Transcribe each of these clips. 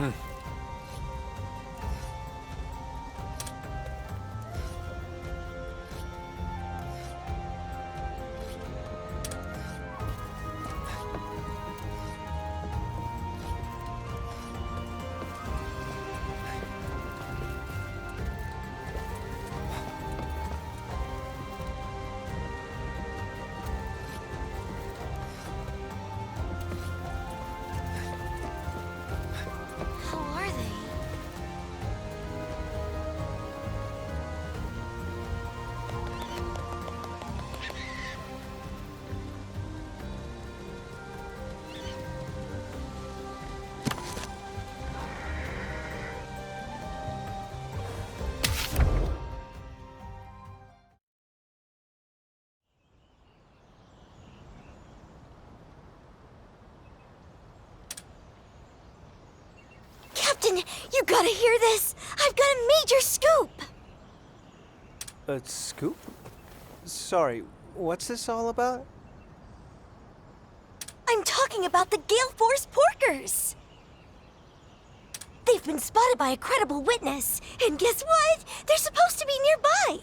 How are they? Captain, you gotta hear this! I've got a major scoop! A scoop? Sorry, what's this all about? I'm talking about the Gale Force Porkers! They've been spotted by a credible witness, and guess what? They're supposed to be nearby!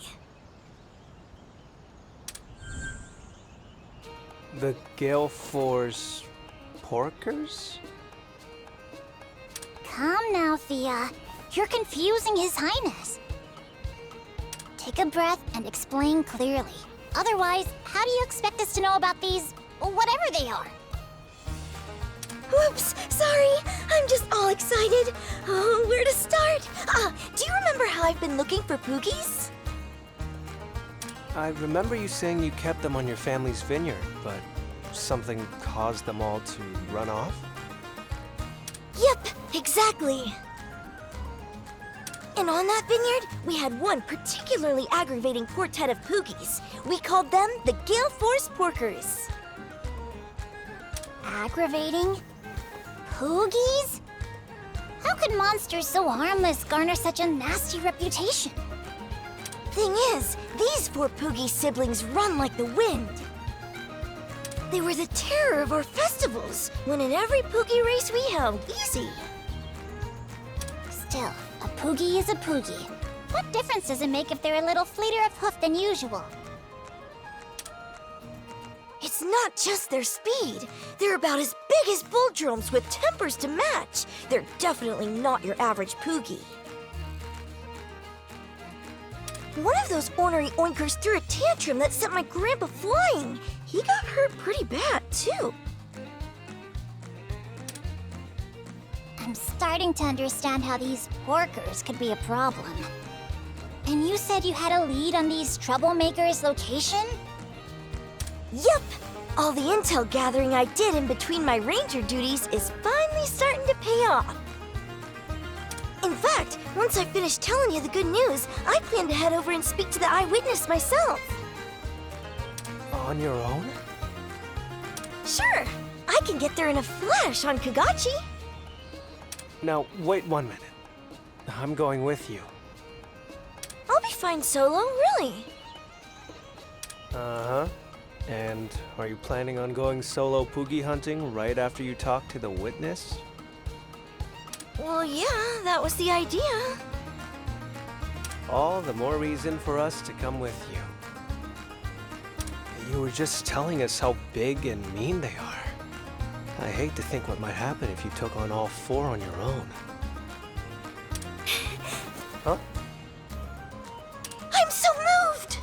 The Gale Force Porkers? Calm now, Thea. You're confusing His Highness. Take a breath and explain clearly. Otherwise, how do you expect us to know about these, whatever they are? Whoops, sorry. I'm just all excited. Oh, where to start? Do you remember how I've been looking for Poogies? I remember you saying you kept them on your family's vineyard, but something caused them all to run off? Yep, exactly. And on that vineyard, we had one particularly aggravating quartet of Poogies. We called them the Gale Force Porkers. Aggravating? Poogies? How could monsters so harmless garner such a nasty reputation? Thing is, these 4 Poogie siblings run like the wind. They were the terror of our festivals, winning every Poogie race we held easy. Still, a Poogie is a Poogie. What difference does it make if they're a little fleeter of hoof than usual? It's not just their speed. They're about as big as bull drums with tempers to match. They're definitely not your average Poogie. One of those ornery oinkers threw a tantrum that sent my grandpa flying. He got hurt pretty bad, too. I'm starting to understand how these porkers could be a problem. And you said you had a lead on these troublemakers' location? Yep! All the intel gathering I did in between my ranger duties is finally starting to pay off. In fact, once I finish telling you the good news, I plan to head over and speak to the eyewitness myself. On your own? Sure, I can get there in a flash on Kagachi. Now, wait 1 minute. I'm going with you. I'll be fine solo, really. Uh-huh. And are you planning on going solo Poogie hunting right after you talk to the witness? Well, yeah, that was the idea. All the more reason for us to come with you. You were just telling us how big and mean they are. I hate to think what might happen if you took on all 4 on your own. Huh? I'm so moved!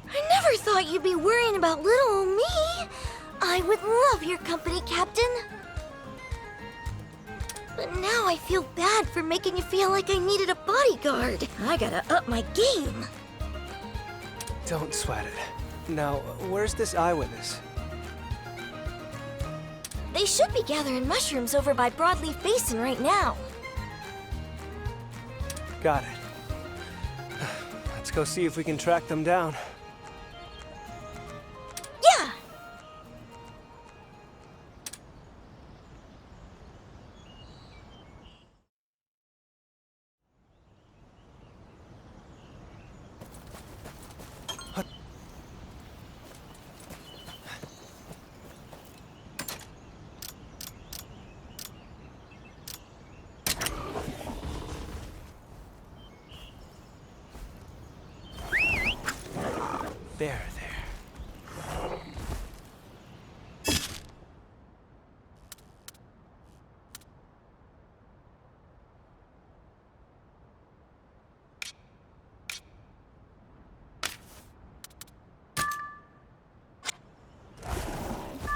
I never thought you'd be worrying about little old me. I would love your company, Captain. But now I feel bad for making you feel like I needed a bodyguard. I gotta up my game. Don't sweat it. Now, where's this eyewitness? They should be gathering mushrooms over by Broadleaf Basin right now. Got it. Let's go see if we can track them down. Yeah! There, there.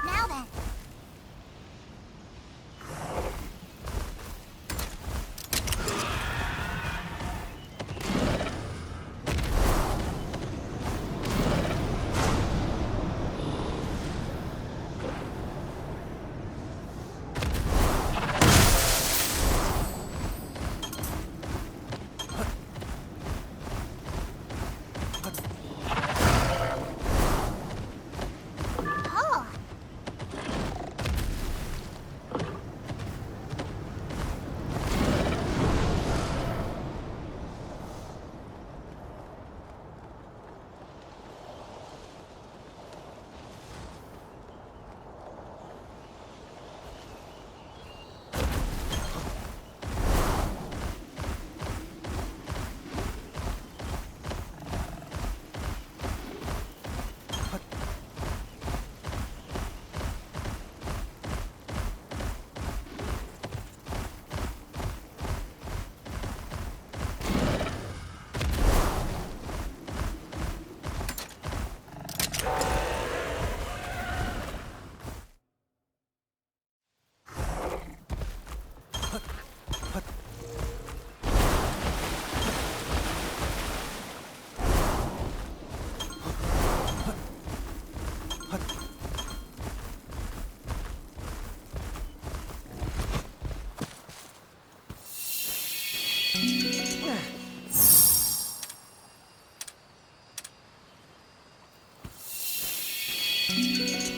Now then. Oh.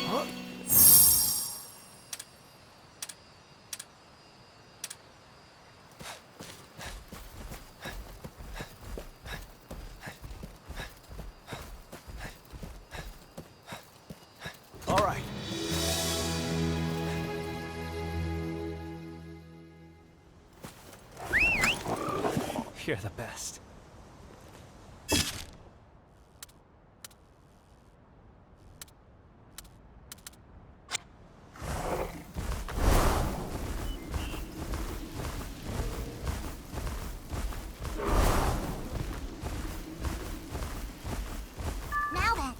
Huh? All right. You're the best. Now then.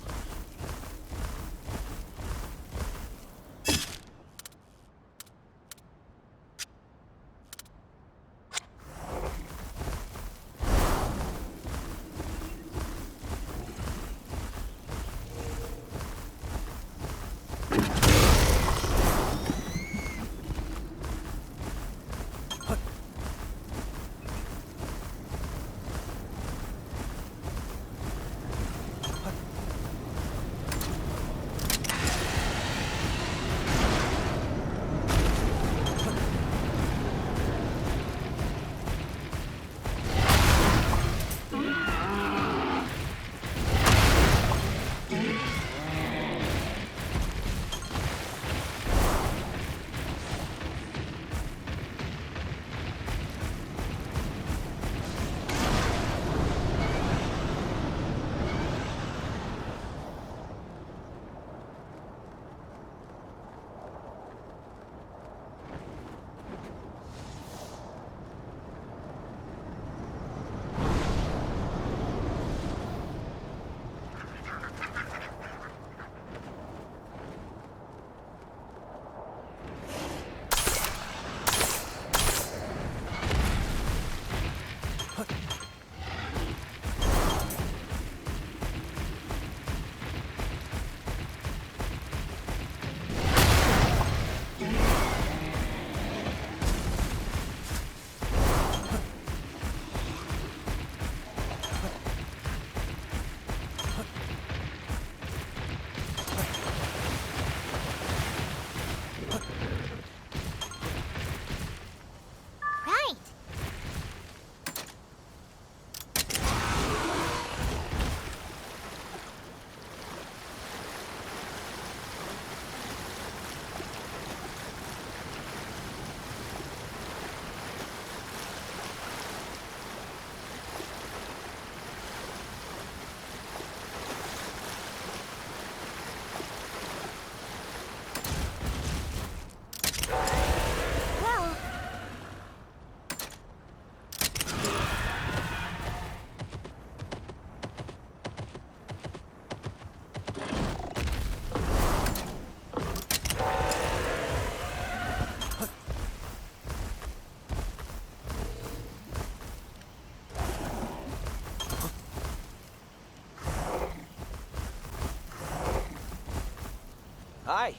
Hi.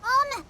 Um, um,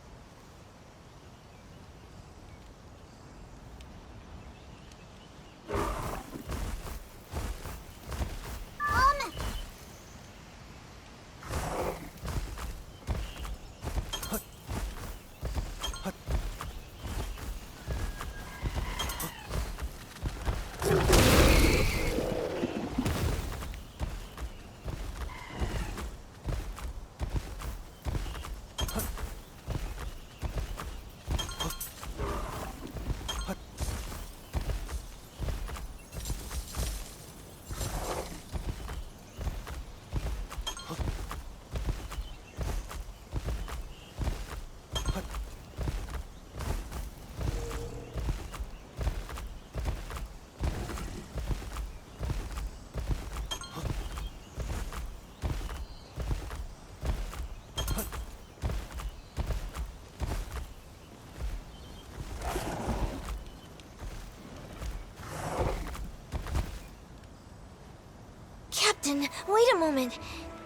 Captain, wait a moment.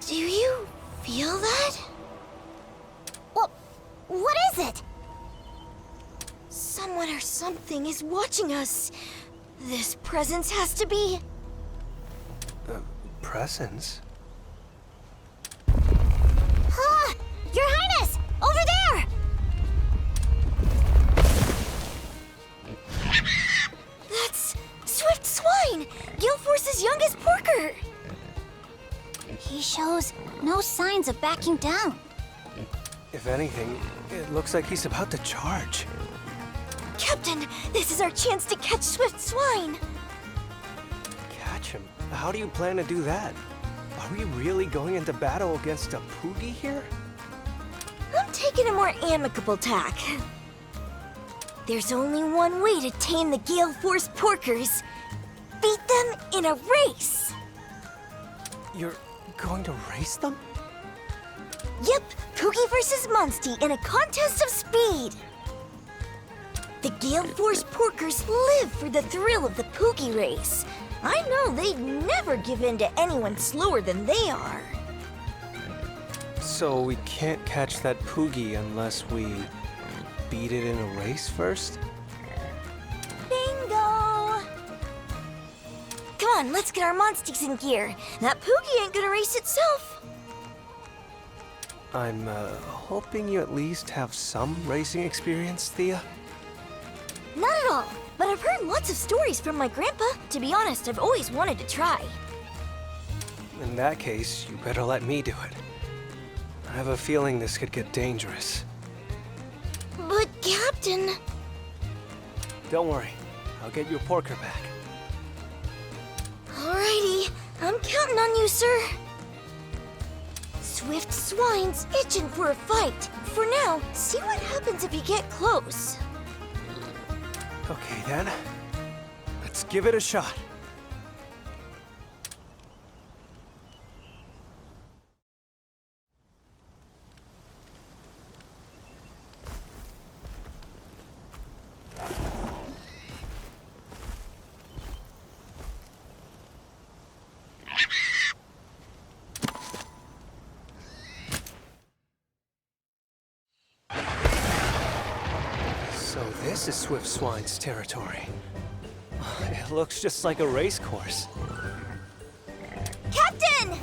Do you feel that? what is it? Someone or something is watching us. This presence has to be... Presents? Ah, Your Highness! Over there! That's Swift Swine, Gilforce's youngest porker. He shows no signs of backing down. If anything, it looks like he's about to charge. Captain, this is our chance to catch Swift Swine. Catch him? How do you plan to do that? Are we really going into battle against a Poogie here? I'm taking a more amicable tack. There's only one way to tame the Gale Force porkers. Beat them in a race. You're going to race them? Yep, Poogie versus Monstie in a contest of speed. The Gale Force porkers live for the thrill of the Poogie race. I know they'd never give in to anyone slower than they are. So we can't catch that Poogie unless we beat it in a race first? Bingo! Come on, let's get our Monsties in gear. That Poogie ain't gonna race itself. I'm hoping you at least have some racing experience, Thea. Not at all, but I've heard lots of stories from my grandpa. To be honest, I've always wanted to try. In that case, you better let me do it. I have a feeling this could get dangerous. But, Captain... Don't worry, I'll get your porker back. Alrighty, I'm counting on you, sir. Swift Swine's itching for a fight. For now, see what happens if you get close. Okay then, let's give it a shot. So this is Swift Swine's territory. It looks just like a race course. Captain!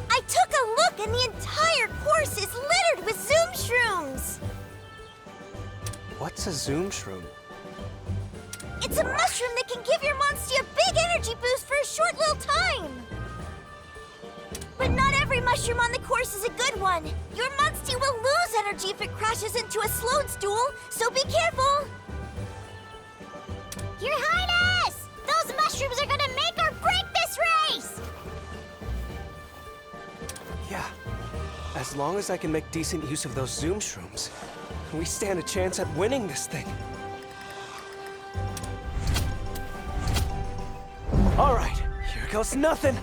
I took a look and the entire course is littered with Zoom Shrooms! What's a Zoom Shroom? It's a mushroom that can give your Monstie a big energy boost for a short little time! But not every mushroom on the course is a good one. Your Monstie will lose energy if it crashes into a slode stool, so be careful! Your Highness! Those mushrooms are gonna make or break this race! Yeah, as long as I can make decent use of those Zoom Shrooms, we stand a chance at winning this thing. All right, here goes nothing.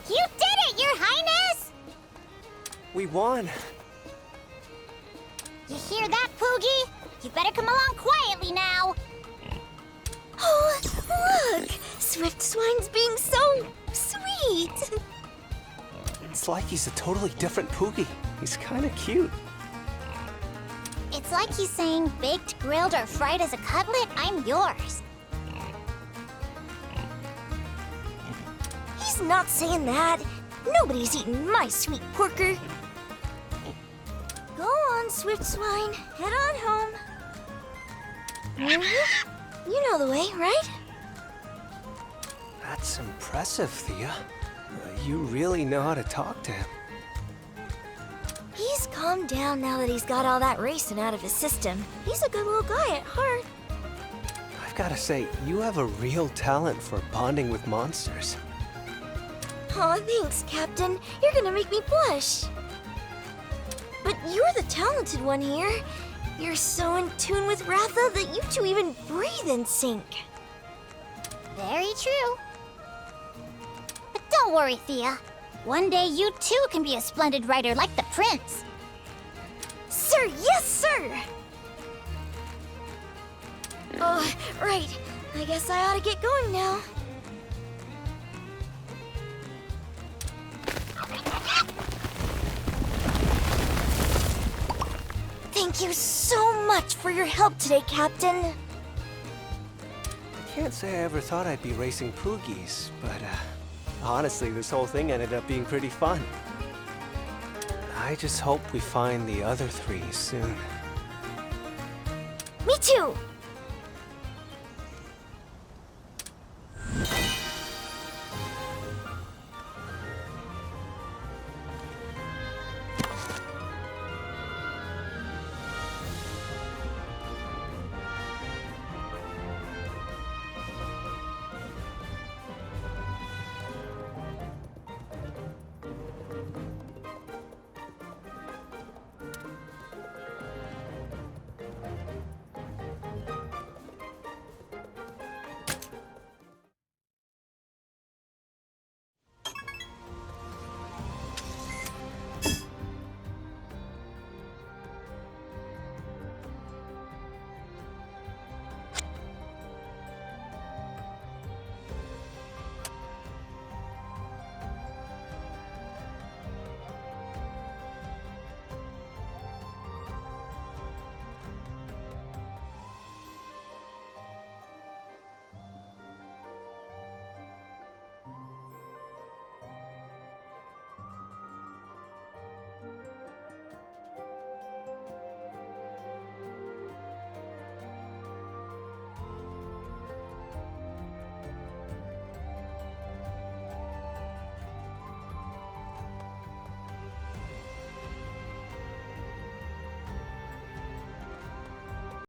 You did it, Your Highness! We won! You hear that, Poogie? You better come along quietly now. Oh, look! Swift Swine's being so sweet! It's like he's a totally different Poogie. He's kinda cute. It's like he's saying, baked, grilled, or fried as a cutlet, I'm yours. He's not saying that. Nobody's eating my sweet porker. Go on, Swift Swine. Head on home. You know the way, right? That's impressive, Thea. You really know how to talk to him. He's calmed down now that he's got all that racing out of his system. He's a good little guy at heart. I've gotta say, you have a real talent for bonding with monsters. Aw, thanks, Captain. You're gonna make me blush. But you're the talented one here. You're so in tune with Ratha that you two even breathe in sync. Very true. But don't worry, Thea. One day you too can be a splendid writer like the prince. Sir, yes, sir! Oh, right. I guess I ought to get going now. Thank you so much for your help today, Captain. I can't say I ever thought I'd be racing Poogies, but honestly, this whole thing ended up being pretty fun. I just hope we find the other three soon. Me too.